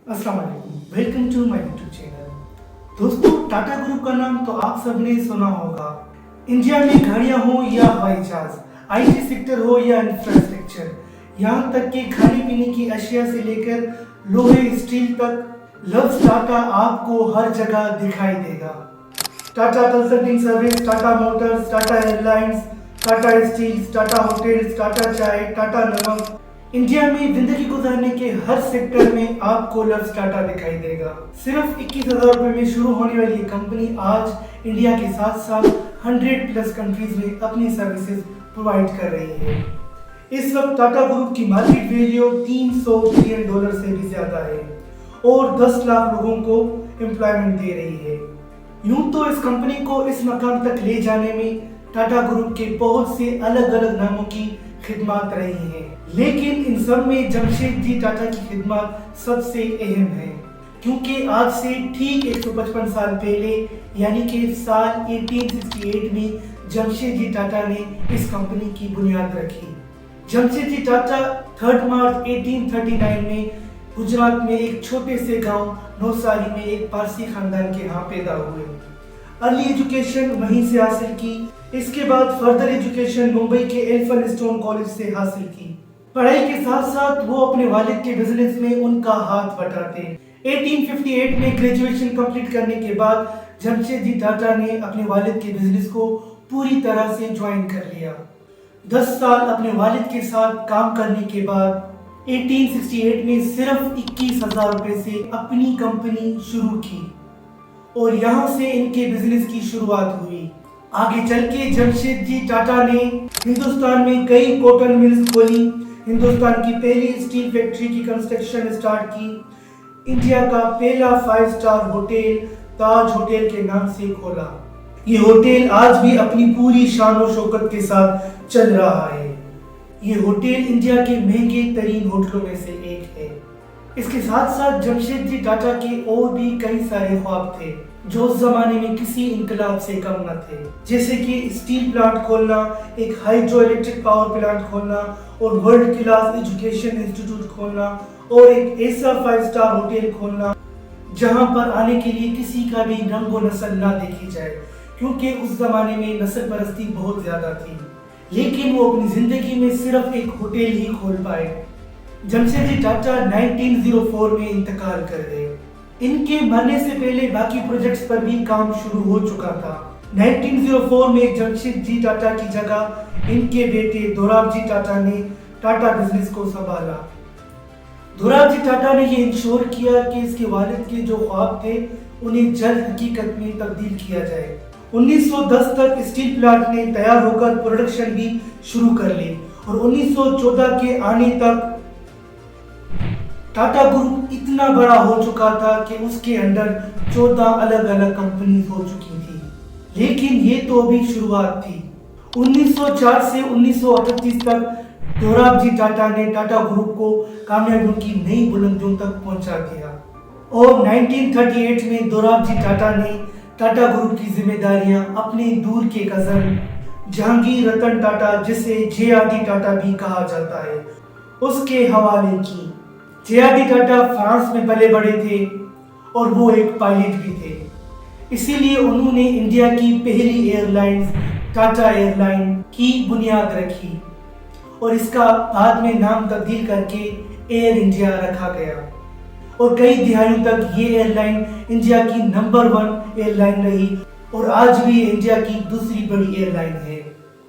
अस्सलाम वालेकुम, welcome to my YouTube channel. दोस्तों, टाटा ग्रुप का नाम तो आप सबने सुना होगा। इंडिया में गाड़ियां हो या हवाई जहाज, आईटी सेक्टर हो या इंफ्रास्ट्रक्चर, यहाँ तक कि खाने पीने की अशिया से लेकर लोहे स्टील तक, लव्स टाटा आपको हर जगह दिखाई देगा। Tata consulting service, Tata Motors, Tata airlines, Tata steel, Tata hotels, Tata चाय, टाटा नमक, इंडिया में जिंदगी गुजारने के हर सेक्टर में आपको लव्स टाटा दिखाई देगा। सिर्फ 21,000 रुपए में शुरू होने वाली ये कंपनी आज इंडिया के साथ साथ 100+ कंट्रीज में अपनी सर्विसेज प्रोवाइड कर रही है। इस वक्त टाटा ग्रुप की मार्केट वैल्यू $300 बिलियन से भी ज्यादा है और 10 लाख लोगों को एम्प्लॉयमेंट दे रही है। यूं तो इस कंपनी को इस मकाम तक ले जाने में टाटा ग्रुप के बहुत से अलग अलग नामों की खिदमत रही हैं, लेकिन इन सब में जमशेदजी टाटा की खिदमत सबसे अहम है, क्योंकि आज से ठीक 155 साल पहले यानी कि साल 1868 में जमशेदजी टाटा ने इस कंपनी की बुनियाद रखी। जमशेदजी टाटा 3 मार्च 1839 में गुजरात में एक छोटे से गांव नौसारी में एक पारसी खानदान के यहाँ पैदा हुए। अर्ली एजुकेशन वहीं से हासिल की। इसके बाद फर्दर एजुकेशन मुंबई के एल्फिंस्टोन कॉलेज से हासिल की। पढ़ाई के साथ साथ वो अपने वालिद के बिजनेस में उनका हाथ बटाते। 1858 में ग्रेजुएशन कंप्लीट करने के बाद जमशेदजी टाटा ने अपने वालिद के बिजनेस को पूरी तरह से ज्वाइन कर लिया। 10 साल अपने वालिद के साथ काम करने के बाद 1868 में सिर्फ 21,000 रुपए से अपनी कंपनी शुरू की और यहाँ से इनके बिजनेस की शुरुआत हुई। आगे चल के जमशेदजी टाटा ने हिंदुस्तान में कई कॉटन मिल्स खोली, हिंदुस्तान की पहली स्टील फैक्ट्री की कंस्ट्रक्शन स्टार्ट की, इंडिया का पहला 5 स्टार होटल ताज होटल के नाम से खोला। ये होटल आज भी अपनी पूरी शान और शौकत के साथ चल रहा है। ये होटल इंडिया के महंगे तरीन होटलों में से एक है। इसके साथ साथ जमशेदजी टाटा के और भी कई सारे ख्वाब थे जो उस जमाने में किसी इनकलाब से कम न थे, जैसे कि स्टील प्लांट खोलना, एक हाइड्रो इलेक्ट्रिक पावर प्लांट खोलना और वर्ल्ड क्लास एजुकेशन इंस्टीट्यूट खोलना और एक ऐसा 5 स्टार होटल खोलना जहां पर आने के लिए किसी का भी रंग व नस्ल ना देखी जाए, क्योंकि उस जमाने में नस्ल परस्ती बहुत ज्यादा थी। लेकिन वो अपनी जिंदगी में सिर्फ एक होटल ही खोल पाए। जमशेदजी टाटा 1904 में इंतकाल कर गए। इनके मरने से पहले बाकी प्रोजेक्ट्स पर भी काम शुरू हो चुका था। 1904 में जमशेदजी टाटा की जगह इनके बेटे दोराबजी टाटा ने टाटा बिजनेस को संभाला। दोराबजी टाटा ने ये इंश्योर किया कि इसके वालिद के जो ख्वाब थे उन्हें जल्द हकीकत में तब्दील किया जाए। 1910 तक स्टील प्लांट ने तैयार होकर प्रोडक्शन भी शुरू कर ली और 1914 के आने तक टाटा ग्रुप इतना बड़ा हो चुका था कि उसके अंदर 14 अलग अलग कंपनीज हो चुकी थी। लेकिन ये तो अभी शुरुआत थी। 1904 से 1938 तक दोराबजी टाटा ने टाटा ग्रुप को कामयाबियों की नई बुलंदियों तक पहुंचा दिया और 1938 में दोराबजी टाटा ने टाटा ग्रुप की जिम्मेदारियां अपने दूर के कजन जहांगीर रतन टाटा, जिसे JRD टाटा भी कहा जाता है, उसके हवाले की। JRD टाटा फ्रांस में पले बड़े थे और वो एक पायलट भी थे, इसीलिए उन्होंने इंडिया की पहली एयरलाइंस टाटा एयरलाइन की बुनियाद रखी और इसका बाद में नाम तब्दील करके एयर इंडिया रखा गया और कई दिहाइयों तक ये एयरलाइन इंडिया की नंबर 1 एयरलाइन रही और आज भी इंडिया की दूसरी बड़ी एयरलाइन है।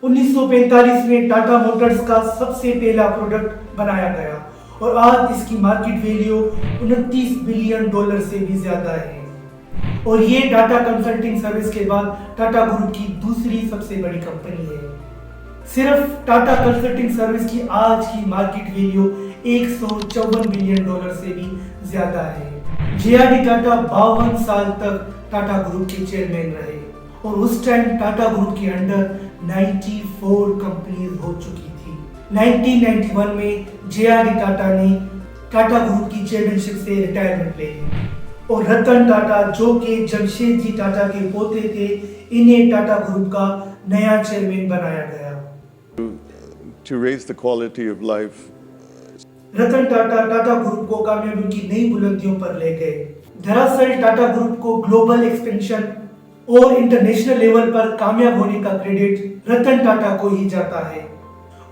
1945 में टाटा मोटर्स का सबसे पहला प्रोडक्ट बनाया गया और आज इसकी मार्केट वैल्यू $29 बिलियन से भी ज्यादा है और ये टाटा कंसल्टिंग सर्विस के बाद टाटा ग्रुप की दूसरी सबसे बड़ी कंपनी है। सिर्फ टाटा कंसल्टिंग सर्विस की आज की मार्केट वैल्यू $154 बिलियन से भी ज्यादा है। JRD टाटा 52 साल तक टाटा ग्रुप के चेयरमैन रहे और उस टाइम टाटा ग्रुप के अंडर 94 कंपनीज हो चुकी थी। 1991 में JRD टाटा ने टाटा ग्रुप की चेयरमैनशिप से रिटायरमेंट ले ली और रतन टाटा, जो कि जमशेदजी टाटा के पोते थे, इन्हें टाटा ग्रुप का नया चेयरमैन बनाया गया। To raise the quality of life Ratan Tata Tata group को कामयाबी की नई बुलंदियों पर ले गए। दरअसल टाटा ग्रुप को ग्लोबल एक्सपेंशन और इंटरनेशनल लेवल पर कामयाब होने का क्रेडिट रतन टाटा को ही जाता है।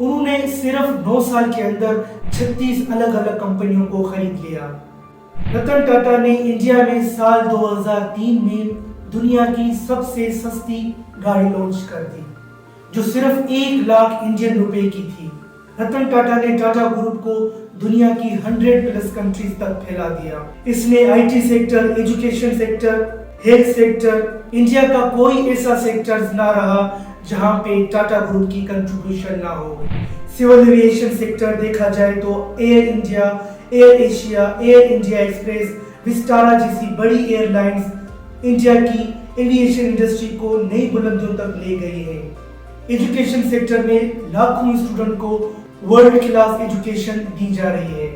उन्होंने सिर्फ 9 साल के अंदर 36 अलग अलग कंपनियों को खरीद लिया। रतन टाटा ने इंडिया में साल 2003 में दुनिया की सबसे सस्ती गाड़ी लॉन्च कर दी, जो सिर्फ 1 लाख इंडियन रुपए की थी। रतन टाटा ने टाटा ग्रुप को दुनिया की 100+ कंट्रीज तक फैला दिया। इसने IT sector, education sector, health sector, India का कोई ऐसा सेक्टर ना रहा जहां पे टाटा ग्रुप की कंट्रीब्यूशन ना हो। सिविल एविएशन सेक्टर देखा जाए तो Air India, Air Asia, Air India Express, Vistara जैसी बड़ी एयरलाइंस इंडिया की एविएशन इंडस्ट्री को नई बुलंदियों तक ले गई है। एजुकेशन सेक्टर में लाखों स्टूडेंट को वर्ल्ड क्लास एजुकेशन दी जा रही है।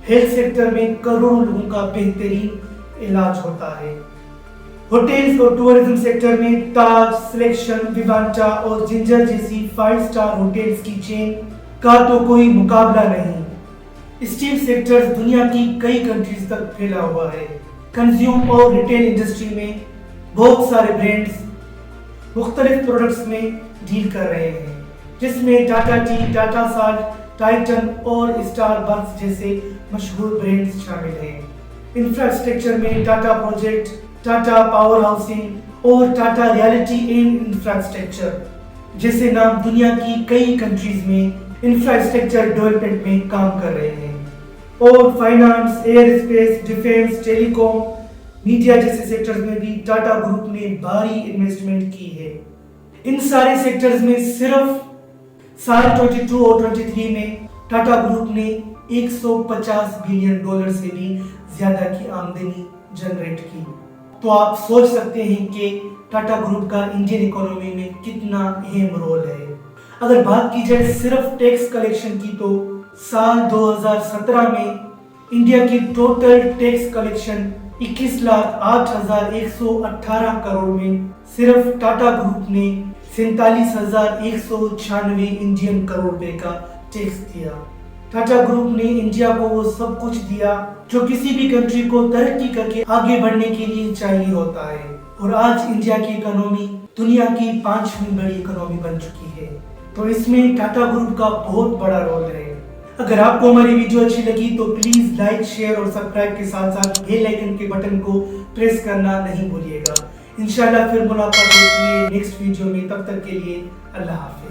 हेल्थ सेक्टर में करोड़ों लोगों का बेहतरीन इलाज होता है। होटल्स और टूरिज्म सेक्टर में ताज, सिलेक्शन, विवांटा और जिंजर जैसी 5 स्टार होटल्स की चेन का तो कोई मुकाबला नहीं। स्टील सेक्टर दुनिया की कई कंट्रीज तक फैला हुआ है। कंज्यूम और रिटेल इंडस्ट्री में बहुत सारे ब्रांड्स मुख्तलिफ प्रोडक्ट्स में डील कर रहे हैं, जिसमें Tata T, Tata salt, Titan और स्टारबक्स जैसे मशहूर ब्रांड्स शामिल हैं। इंफ्रास्ट्रक्चर में Tata project, Tata power housing और टाटा रियलिटी एंड इंफ्रास्ट्रक्चर जैसे नाम दुनिया की कई कंट्रीज में इंफ्रास्ट्रक्चर डेवलपमेंट में काम कर रहे हैं। और finance, air space, defence, telecom, media जैसे सेक्टर्स में भी टाटा ग्रुप ने भारी इन्वेस्टमेंट की है। इन सारे सेक्टर्स में सिर्फ साल 22 और 23 में टाटा ग्रुप ने $150 बिलियन से भी ज्यादा की आमदनी जनरेट की। तो आप सोच सकते हैं कि टाटा ग्रुप का इंडियन इकोनॉमी में कितना अहम रोल है। अगर बात की जाए सिर्फ टैक्स कलेक्शन की तो साल 2017 में इंडिया की टोटल टैक्स कलेक्शन 21,08,118 करोड़ में सिर्फ टाटा ग्रुप ने 47,196 इंडियन करोड़ रुपए का टैक्स दिया। टाटा ग्रुप ने इंडिया को वो सब कुछ दिया जो किसी भी कंट्री को तरक्की करके आगे बढ़ने के लिए चाहिए होता है। और आज इंडिया की इकोनॉमी दुनिया की 5वीं बड़ी इकोनॉमी बन चुकी है। तो इसमें टाटा ग्रुप का बहुत बड़ा रोल है। अगर आपको हमारी वीडियो अच्छी लगी तो प्लीज लाइक, शेयर और सब्सक्राइब के साथ साथ बेल आइकन के बटन को प्रेस करना नहीं भूलिएगा। इंशाल्लाह फिर मुलाकात होती है नेक्स्ट वीडियो में। तब तक के लिए अल्लाह हाफिज।